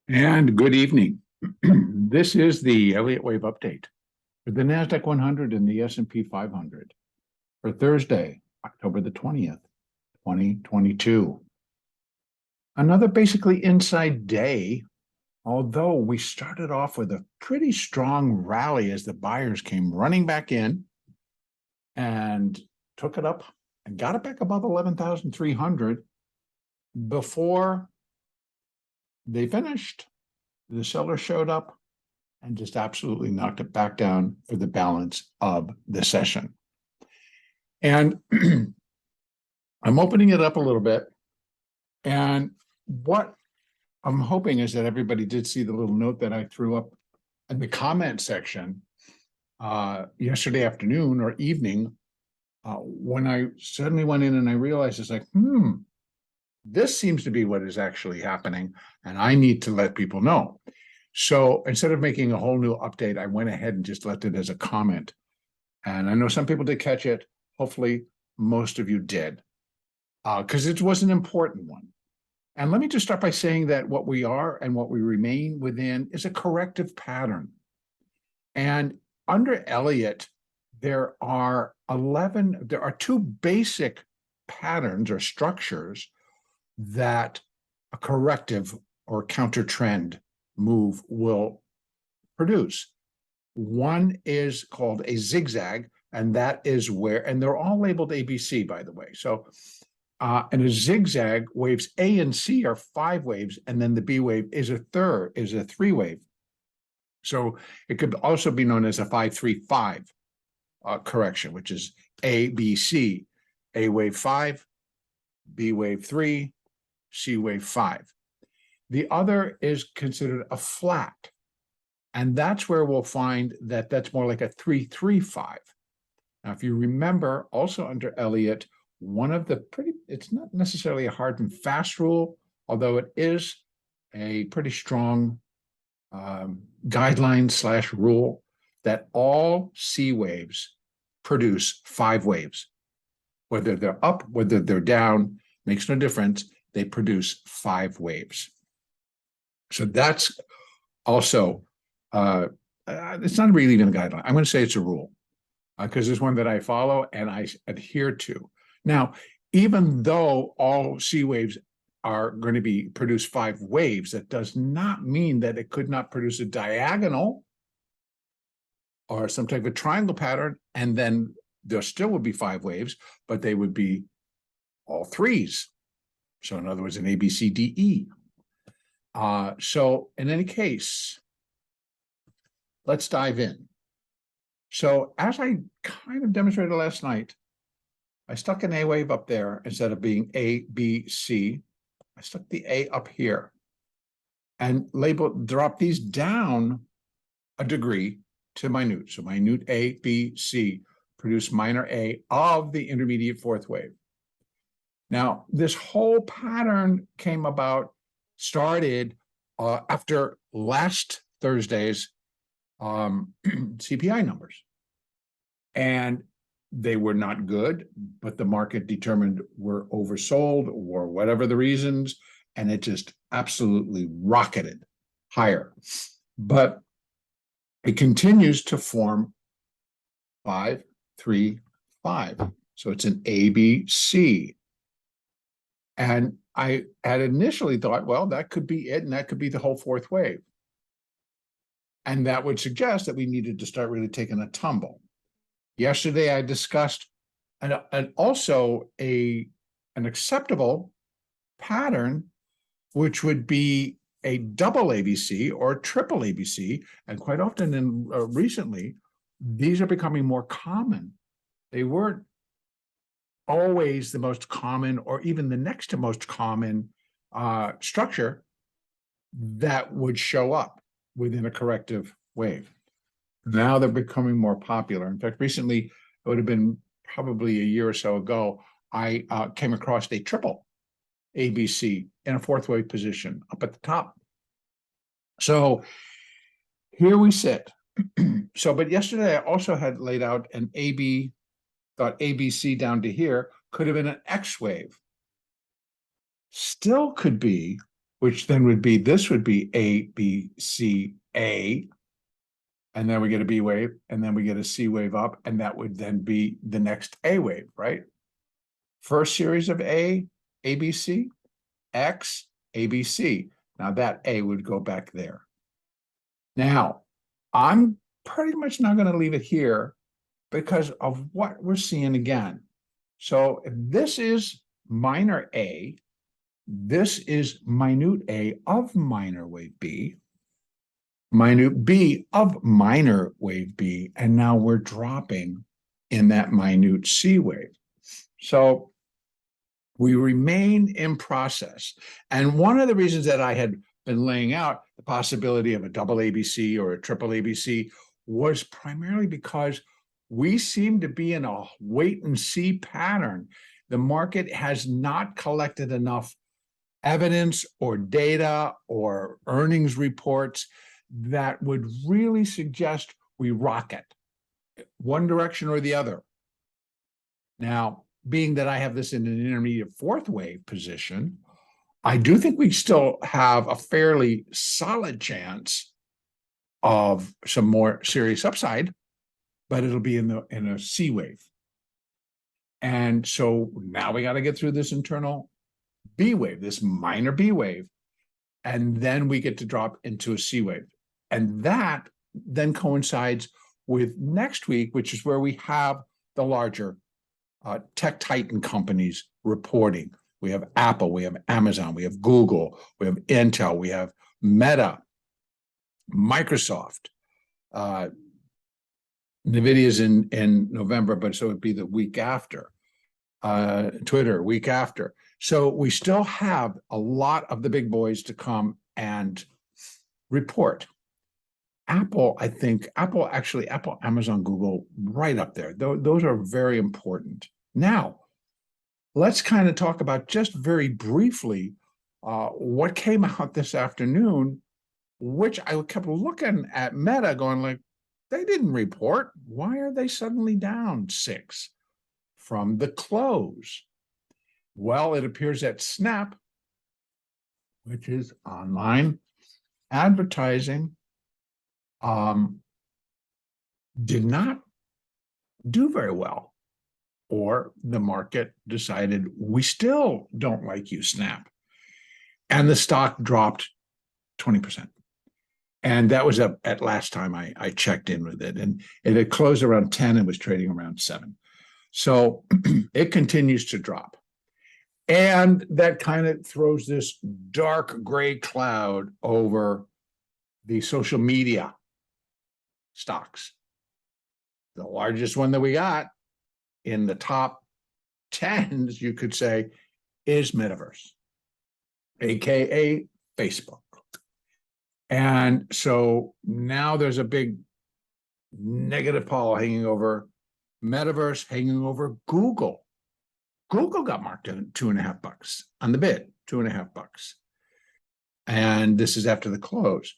And good evening. This is the Elliott Wave update for the Nasdaq 100 and the S&P 500 for Thursday, October the 20th, 2022. Another basically inside day, although we started off with a pretty strong rally as the buyers came running back in and took it up and got it back above 11,300 before they finished. The seller showed up and just absolutely knocked it back down for the balance of the session. And I'm opening it up a little bit. And what I'm hoping is that everybody did see the little note that I threw up in the comment section yesterday afternoon or evening when I suddenly went in and I realized it's like, this seems to be what is actually happening, and I need to let people know. So instead of making a whole new update, I went ahead and just left it as a comment. And I know some people did catch it. Hopefully, most of you did, because it was an important one. And let me just start by saying that what we are and what we remain within is a corrective pattern. And under Elliott, there are two basic patterns or structures that a corrective or counter trend move will produce. One is called a zigzag, and that is where, and they're all labeled ABC, by the way. So, and a zigzag, waves A and C are 5 waves, and then the B wave is a 3 wave. So it could also be known as a 5-3-5 correction, which is A, B, C, A wave 5, B wave 3, C wave 5. The other is considered a flat. And that's where we'll find that that's more like a 3-3-5. Now, if you remember, also under Elliott, one of the it's not necessarily a hard and fast rule, although it is a pretty strong guideline / rule that all C waves produce 5 waves. Whether they're up, whether they're down, makes no difference. They produce 5 waves. So that's also, it's not really even a guideline. I'm going to say it's a rule because it's one that I follow and I adhere to. Now, even though all C waves are going to produce 5 waves, that does not mean that it could not produce a diagonal or some type of triangle pattern, and then there still would be 5 waves, but they would be all 3s. So in other words, an A, B, C, D, E. So in any case, let's dive in. So as I kind of demonstrated last night, I stuck an A wave up there instead of being A, B, C. I stuck the A up here and drop these down a degree to minute. So minute A, B, C produce minor A of the intermediate 4th wave. Now, this whole pattern started after last Thursday's CPI numbers. And they were not good, but the market determined we're oversold or whatever the reasons, and it just absolutely rocketed higher. But it continues to form 5-3-5. So it's an ABC. And I had initially thought, well, that could be it, and that could be the whole 4th wave. And that would suggest that we needed to start really taking a tumble. Yesterday, I discussed and also an acceptable pattern, which would be a double ABC or triple ABC. And quite often recently, these are becoming more common. They weren't always the most common or even the next to most common structure that would show up within a corrective wave. Now they're becoming more popular. In fact, recently, it would have been probably a year or so ago, I came across a triple ABC in a 4th wave position up at the top. So here we sit. But yesterday I also had laid out an thought ABC down to here could have been an X wave. Still could be which then would be, this would be A, B, C, A, and then we get a B wave, and then we get a C wave up, and that would then be the next A wave, right? First series of A, ABC, X, ABC. Now that A would go back there. Now, I'm pretty much not going to leave it here because of what we're seeing again. So if this is minor A, this is minute A of minor wave B, minute B of minor wave B, and now we're dropping in that minute C wave. So we remain in process. And one of the reasons that I had been laying out the possibility of a double ABC or a triple ABC was primarily because we seem to be in a wait and see pattern. The market has not collected enough evidence or data or earnings reports that would really suggest we rocket one direction or the other. Now, being that I have this in an intermediate fourth wave position, I do think we still have a fairly solid chance of some more serious upside, but it'll be in a C wave. And so now we got to get through this internal B wave, this minor B wave, and then we get to drop into a C wave. And that then coincides with next week, which is where we have the larger tech titan companies reporting. We have Apple, we have Amazon, we have Google, we have Intel, we have Meta, Microsoft. NVIDIA's in November, but so it'd be the week after. Twitter, week after. So we still have a lot of the big boys to come and report. Apple, I think, Apple, Amazon, Google, right up there. Those are very important. Now, let's kind of talk about just very briefly what came out this afternoon, which I kept looking at Meta going like, they didn't report. Why are they suddenly down 6 from the close? Well, it appears that Snap, which is online advertising, did not do very well, or the market decided we still don't like you, Snap, and the stock dropped 20%. And that was up at last time I checked in with it, and it had closed around 10 and was trading around 7. So it continues to drop. And that kind of throws this dark gray cloud over the social media stocks. The largest one that we got in the top 10s, you could say, is Metaverse, aka Facebook. And so now there's a big negative pall hanging over Metaverse, hanging over Google. Google got marked at $2.50 on the bid, $2.50. And this is after the close.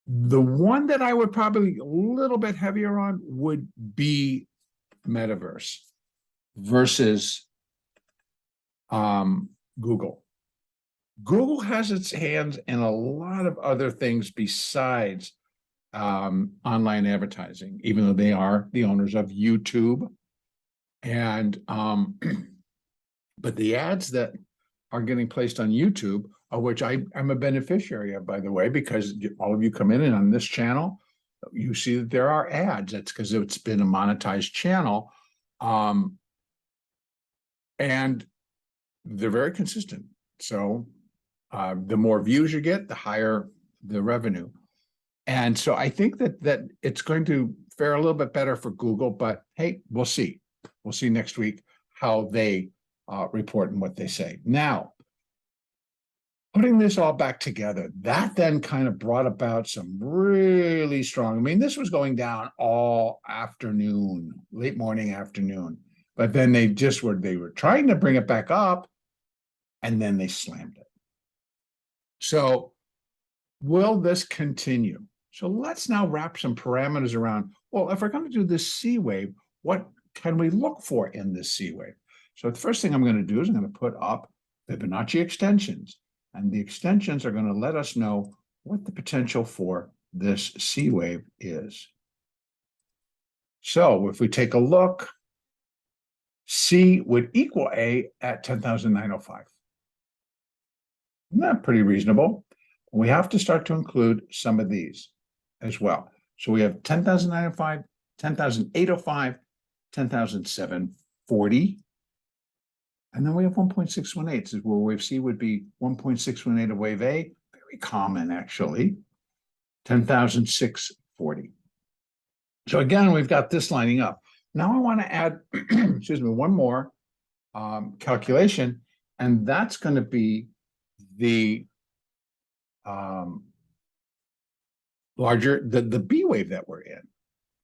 The one that I would probably a little bit heavier on would be Metaverse versus Google. Google has its hands in a lot of other things besides online advertising, even though they are the owners of YouTube. And but the ads that are getting placed on YouTube, of which I'm a beneficiary of, by the way, because all of you come in and on this channel, you see that there are ads. That's because it's been a monetized channel. And they're very consistent. So the more views you get, the higher the revenue. And so I think that it's going to fare a little bit better for Google, but hey, we'll see. We'll see next week how they report and what they say. Now, putting this all back together, that then kind of brought about some really strong, I mean, this was going down all afternoon, late morning afternoon, but then they were trying to bring it back up, and then they slammed it. So will this continue? So let's now wrap some parameters around, well, if we're going to do this C wave, what can we look for in this C wave? So the first thing I'm going to do is I'm going to put up Fibonacci extensions. And the extensions are going to let us know what the potential for this C wave is. So if we take a look, C would equal A at 10,905. Isn't that pretty reasonable? We have to start to include some of these as well. So we have 10,905, 10,805, 10,740. And then we have 1.618. This is where wave C would be 1.618 of wave A. Very common, actually. 10,640. So again, we've got this lining up. Now I want to add, excuse me, one more calculation, and that's going to be the larger, the B wave that we're in.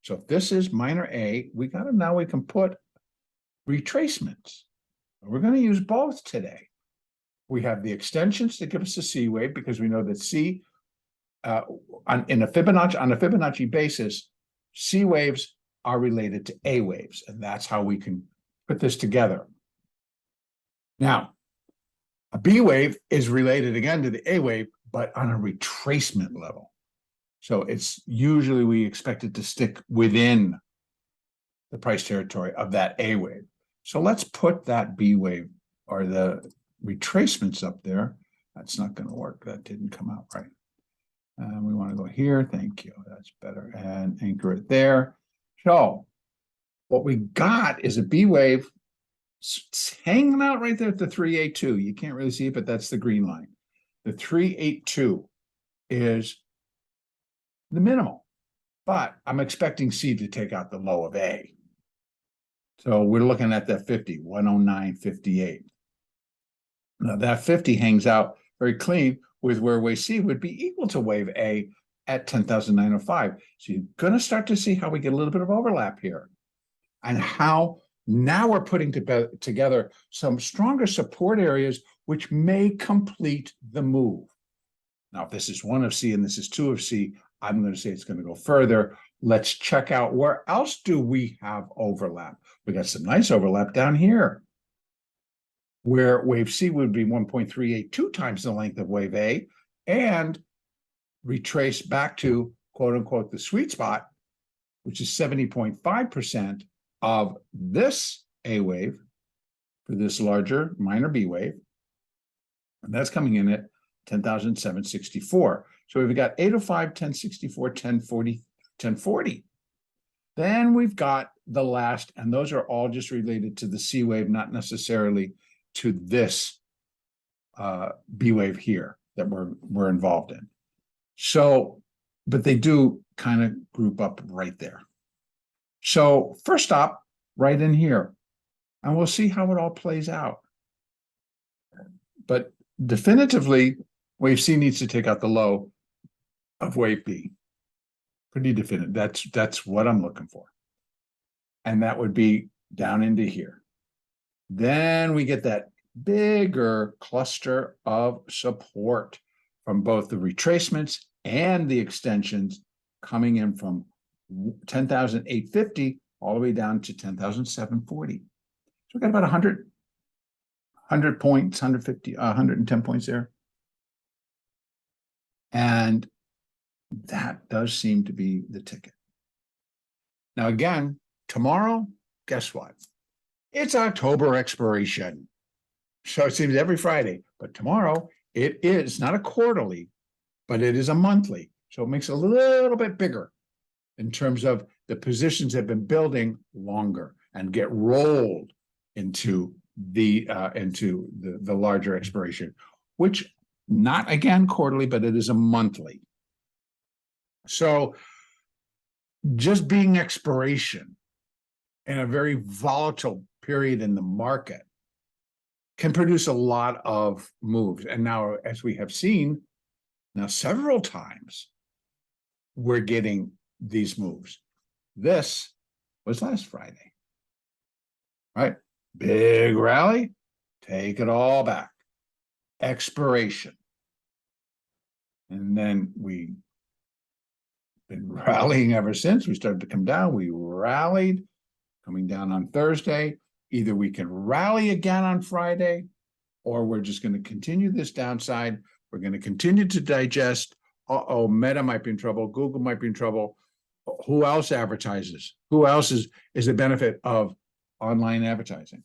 So if this is minor A, we got to, now we can put retracements. We're going to use both today. We have the extensions to give us a C wave because we know that C, on a Fibonacci basis, C waves are related to A waves, and that's how we can put this together. Now, a B wave is related again to the A wave, but on a retracement level. So it's usually we expect it to stick within the price territory of that A wave. So let's put that B wave or the retracements up there. That's not going to work. That didn't come out right. We want to go here. Thank you. That's better. And anchor it there. So what we got is a B wave. It's hanging out right there at the 382. You can't really see it, but that's the green line. The 382 is the minimal, but I'm expecting C to take out the low of A. So we're looking at that 50, 109.58. Now that 50 hangs out very clean with where wave C would be equal to wave A at 10,905. So you're going to start to see how we get a little bit of overlap here and how now we're putting together some stronger support areas which may complete the move. Now, if this is 1 of C and this is 2 of C, I'm going to say it's going to go further. Let's check out where else do we have overlap. We got some nice overlap down here where wave C would be 1.382 times the length of wave A and retrace back to quote unquote the sweet spot, which is 70.5% of this A wave for this larger minor B wave. And that's coming in at 10,764. So we've got 805, 1064, 1040, 1040. Then we've got the last, and those are all just related to the C wave, not necessarily to this B wave here that we're involved in. So, but they do kind of group up right there. So first stop right in here, and we'll see how it all plays out. But definitively, wave C needs to take out the low of wave B. Pretty definitive. That's what I'm looking for. And that would be down into here. Then we get that bigger cluster of support from both the retracements and the extensions coming in from 10,850 all the way down to 10,740. So we got about 100 points, 150, 110 points there. And that does seem to be the ticket. Now, again, tomorrow, guess what? It's October expiration. So it seems every Friday, but tomorrow it is not a quarterly, but it is a monthly. So it makes it a little bit bigger in terms of the positions that have been building longer and get rolled into the larger expiration, which not again quarterly, but it is a monthly. So just being expiration in a very volatile period in the market can produce a lot of moves. And now, as we have seen now several times, we're getting these moves. This was last Friday, right? Big rally, take it all back. Expiration. And then we've been rallying ever since. We started to come down. We rallied, coming down on Thursday. Either we can rally again on Friday, or we're just going to continue this downside. We're going to continue to digest. Uh-oh, Meta might be in trouble. Google might be in trouble. Who else advertises? Who else is the benefit of online advertising?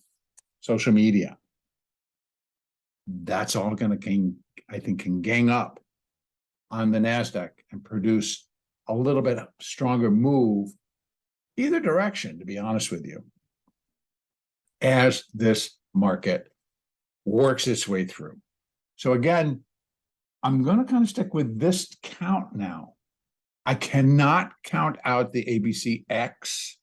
Social media. That's all going to, I think, can gang up on the Nasdaq and produce a little bit stronger move either direction, to be honest with you, as this market works its way through. So again, I'm going to kind of stick with this count now. I cannot count out the ABCX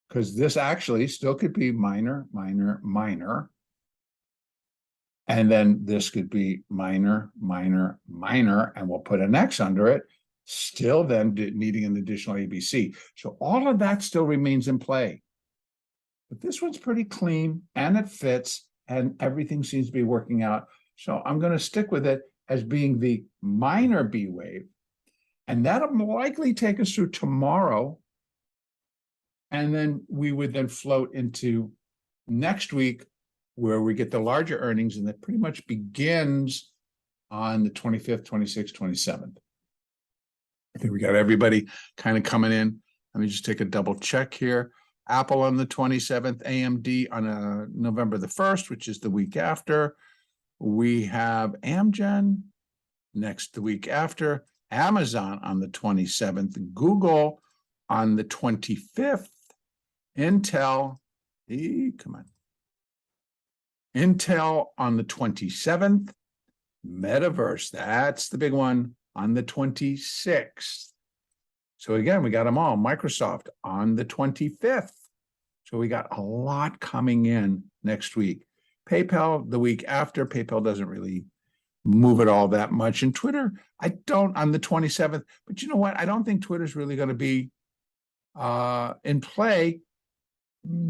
because this actually still could be minor, minor, minor. And then this could be minor, minor, minor, and we'll put an X under it, still then needing an additional ABC. So all of that still remains in play. But this one's pretty clean and it fits and everything seems to be working out. So I'm going to stick with it as being the minor B wave. And that'll likely take us through tomorrow. And then we would then float into next week where we get the larger earnings, and that pretty much begins on the 25th, 26th, 27th. I think we got everybody kind of coming in. Let me just take a double check here. Apple on the 27th, AMD on November the 1st, which is the week after. We have Amgen next the week after, Amazon on the 27th, Google on the 25th, Intel, come on. Intel on the 27th, Metaverse, that's the big one, on the 26th. So again, we got them all. Microsoft on the 25th. So we got a lot coming in next week. PayPal the week after. PayPal doesn't really move it all that much. And Twitter, I don't on the 27th. But you know what? I don't think Twitter's really going to be in play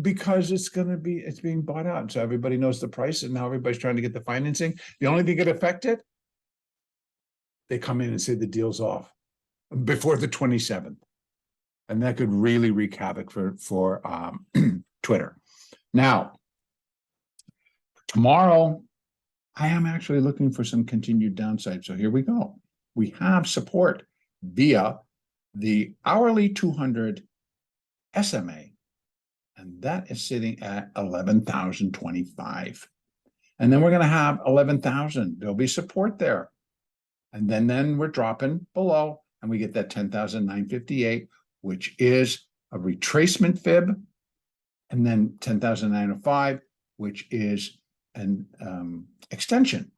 because it's being bought out. So everybody knows the price and now everybody's trying to get the financing. The only thing that could affect it, they come in and say the deal's off before the 27th. And that could really wreak havoc for Twitter. Now, tomorrow, I am actually looking for some continued downside. So here we go. We have support via the hourly 200 SMA. And that is sitting at 11,025. And then we're going to have 11,000. There'll be support there. And then we're dropping below and we get that 10,958, which is a retracement fib. And then 10,905, which is an extension,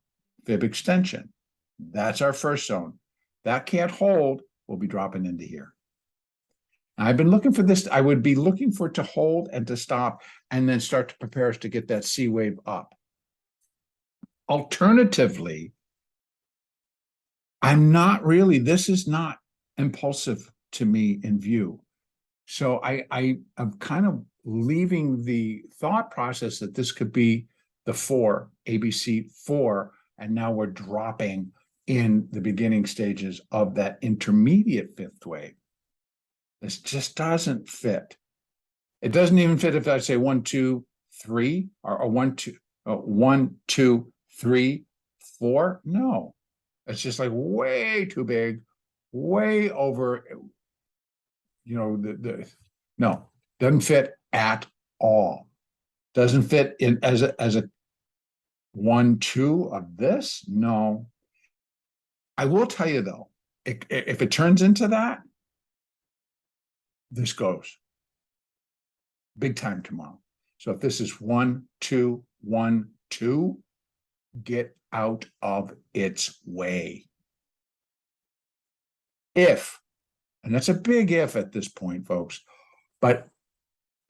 fib extension. That's our first zone. That can't hold. We'll be dropping into here. I've been looking for this. I would be looking for it to hold and to stop and then start to prepare us to get that C wave up. Alternatively, this is not impulsive to me in view. So I am kind of leaving the thought process that this could be the 4, ABC 4, and now we're dropping in the beginning stages of that intermediate fifth wave. This just doesn't fit. It doesn't even fit if I say 1, 2, 3 or 1, 2, 3, 4. No, it's just like way too big, way over. No, doesn't fit at all. Doesn't fit in as a 1, 2 of this. No. I will tell you though, if it turns into that, this goes big time tomorrow. So if this is 1, 2, 1, 2, get out of its way. If, and that's a big if at this point, folks, but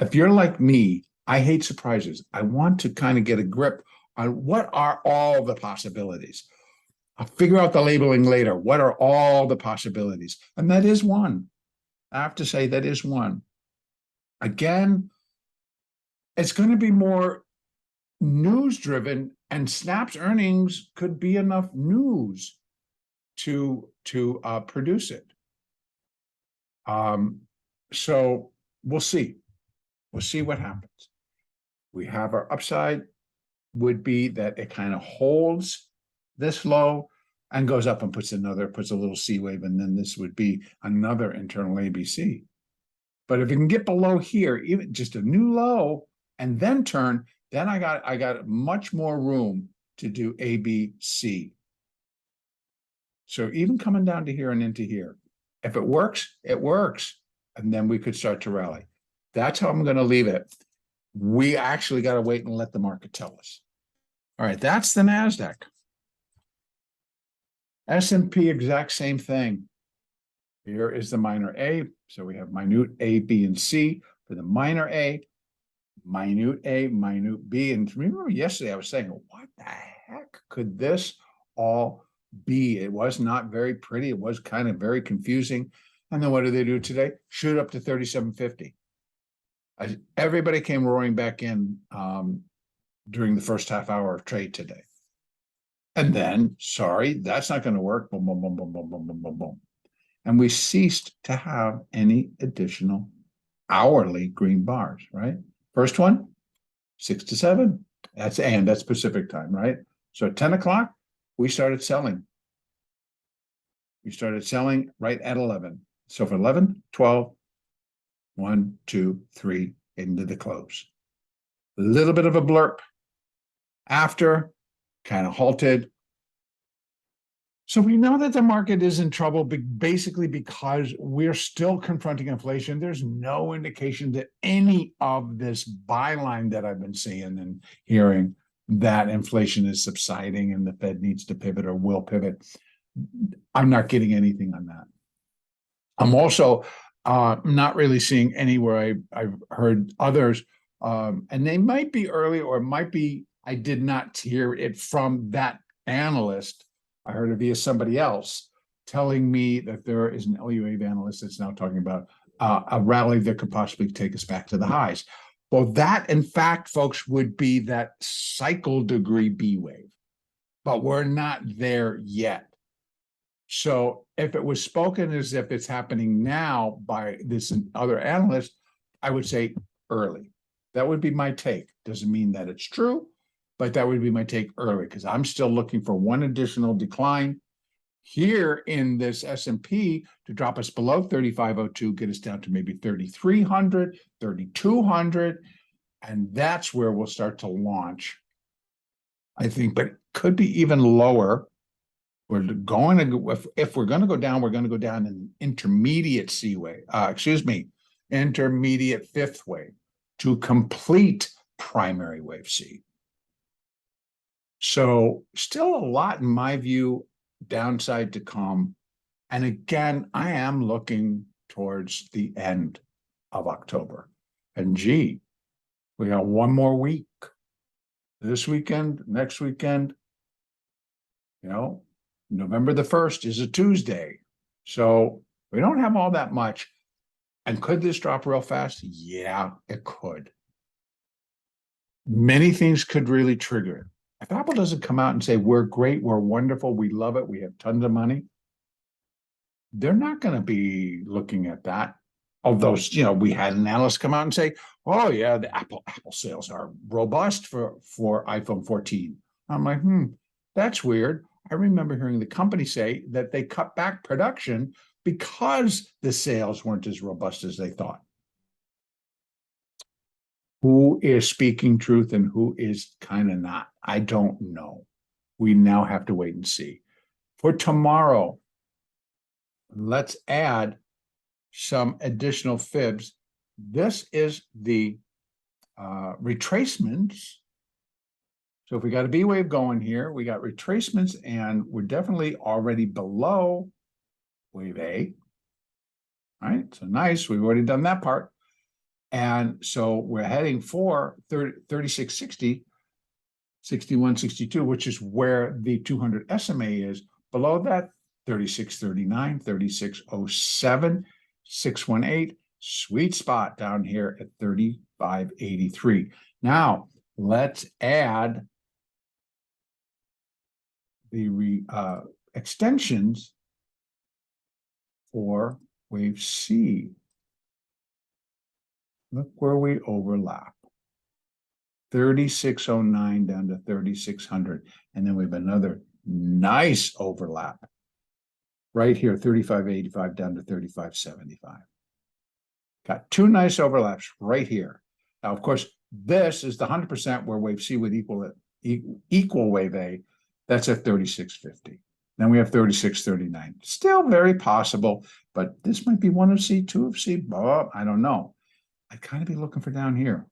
if you're like me, I hate surprises. I want to kind of get a grip on what are all the possibilities. I'll figure out the labeling later. What are all the possibilities? And that is one. I have to say that is one. Again, it's going to be more news driven, and Snap's earnings could be enough news to produce it. So we'll see. We'll see what happens. We have our upside. would be that it kind of holds this low and goes up and puts a little C wave, and then this would be another internal ABC. But if you can get below here, even just a new low and then turn, then I got much more room to do ABC. So even coming down to here and into here, if it works, it works. And then we could start to rally. That's how I'm going to leave it. We actually got to wait and let the market tell us. All right, that's the Nasdaq. S&P, exact same thing. Here is the minor A. So we have minute A, B, and C for the minor A, minute B. And remember yesterday I was saying, what the heck could this all be? It was not very pretty. It was kind of very confusing. And then what do they do today? Shoot up to 37.50. Everybody came roaring back in during the first half hour of trade today. And then, sorry, that's not going to work. Boom, boom, boom, boom, boom, boom, boom, boom, boom. And we ceased to have any additional hourly green bars, right? First one, 6 to 7. That's Pacific time, right? So at 10 o'clock, we started selling. We started selling right at 11. So for 11, 12, 1, 2, 3, into the close. A little bit of a blurb. After, kind of halted. So we know that the market is in trouble basically because we're still confronting inflation. There's no indication that any of this byline that I've been seeing and hearing that inflation is subsiding and the Fed needs to pivot or will pivot. I'm not getting anything on that. I'm also not really seeing anywhere I've heard others, and they might be early or it might be I did not hear it from that analyst. I heard it via somebody else telling me that there is an LUA analyst that's now talking about a rally that could possibly take us back to the highs. Well, that, in fact, folks, would be that cycle degree B wave, but we're not there yet. So if it was spoken as if it's happening now by this other analyst, I would say early. That would be my take. Doesn't mean that it's true, but that would be my take early because I'm still looking for one additional decline here in this S&P to drop us below 3502, get us down to maybe 3,300, 3,200, and that's where we'll start to launch, I think, but it could be even lower. We're going to go, if we're going to go down, we're going to go down in intermediate C wave, intermediate fifth wave to complete primary wave C. So still a lot, in my view, downside to come. And again, I am looking towards the end of October. And gee, we got one more week. This weekend, next weekend, November the 1st is a Tuesday. So we don't have all that much. And could this drop real fast? Yeah, it could. Many things could really trigger it. If Apple doesn't come out and say, we're great, we're wonderful, we love it, we have tons of money, they're not going to be looking at that. Although, we had an analyst come out and say, oh, yeah, the Apple sales are robust for iPhone 14. I'm like, that's weird. I remember hearing the company say that they cut back production because the sales weren't as robust as they thought. Who is speaking truth and who is kind of not? I don't know. We now have to wait and see. For tomorrow, let's add some additional fibs. This is the retracements. So if we got a B wave going here, we got retracements, and we're definitely already below wave A. All right, so nice. We've already done that part. And so we're heading for 3660, 61, 62, which is where the 200 SMA is. Below that, 3639, 3607, 618, sweet spot down here at 3583. Now, let's add the extensions for wave C. Look where we overlap. 3609 down to 3600. And then we have another nice overlap right here, 3585 down to 3575. Got two nice overlaps right here. Now, of course, this is the 100% where wave C would equal wave A. That's at 3650. Then we have 3639. Still very possible, but this might be one of C, two of C. Oh, I don't know. I'd kind of be looking for down here.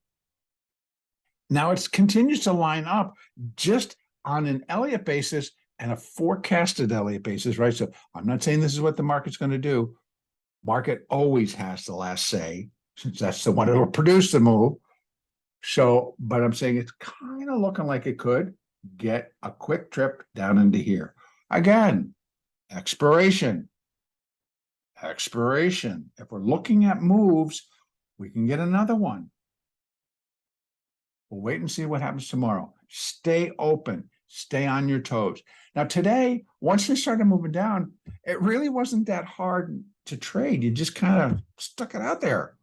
Now it continues to line up just on an Elliott basis and a forecasted Elliott basis, right? So I'm not saying this is what the market's going to do. Market always has the last say, since that's the one that'll produce the move. So, but I'm saying it's kind of looking like it could get a quick trip down into here. Again, expiration. If we're looking at moves, we can get another one. We'll wait and see what happens tomorrow. Stay open. Stay on your toes. Now, today, once they started moving down, it really wasn't that hard to trade. You just kind of stuck it out there.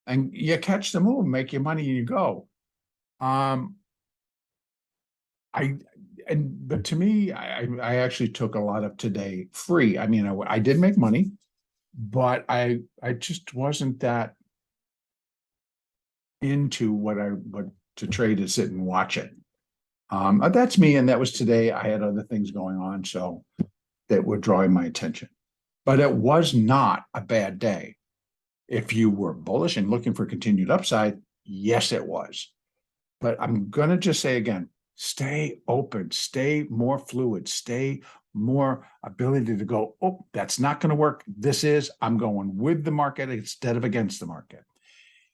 And you catch the move, make your money, and you go. But to me, I actually took a lot of today free. I mean, I did make money, but I just wasn't that into what to trade and sit and watch it. That's me, and that was today. I had other things going on, so that were drawing my attention. But it was not a bad day. If you were bullish and looking for continued upside, yes, it was. But I'm going to just say again, stay open, stay more fluid, stay more ability to go, oh, that's not going to work. I'm going with the market instead of against the market.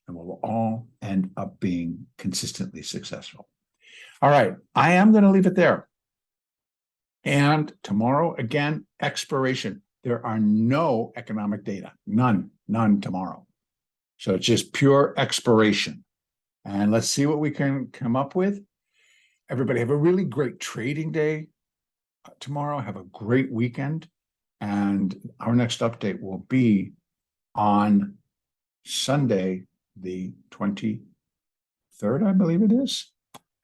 And we'll all end up being consistently successful. All right, I am going to leave it there. And tomorrow, again, expiration. There are no economic data, none tomorrow. So it's just pure expiration. And let's see what we can come up with. Everybody have a really great trading day tomorrow. Have a great weekend. And our next update will be on Sunday, the 23rd, I believe it is.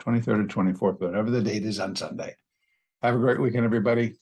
23rd or 24th, whatever the date is on Sunday. Have a great weekend, everybody.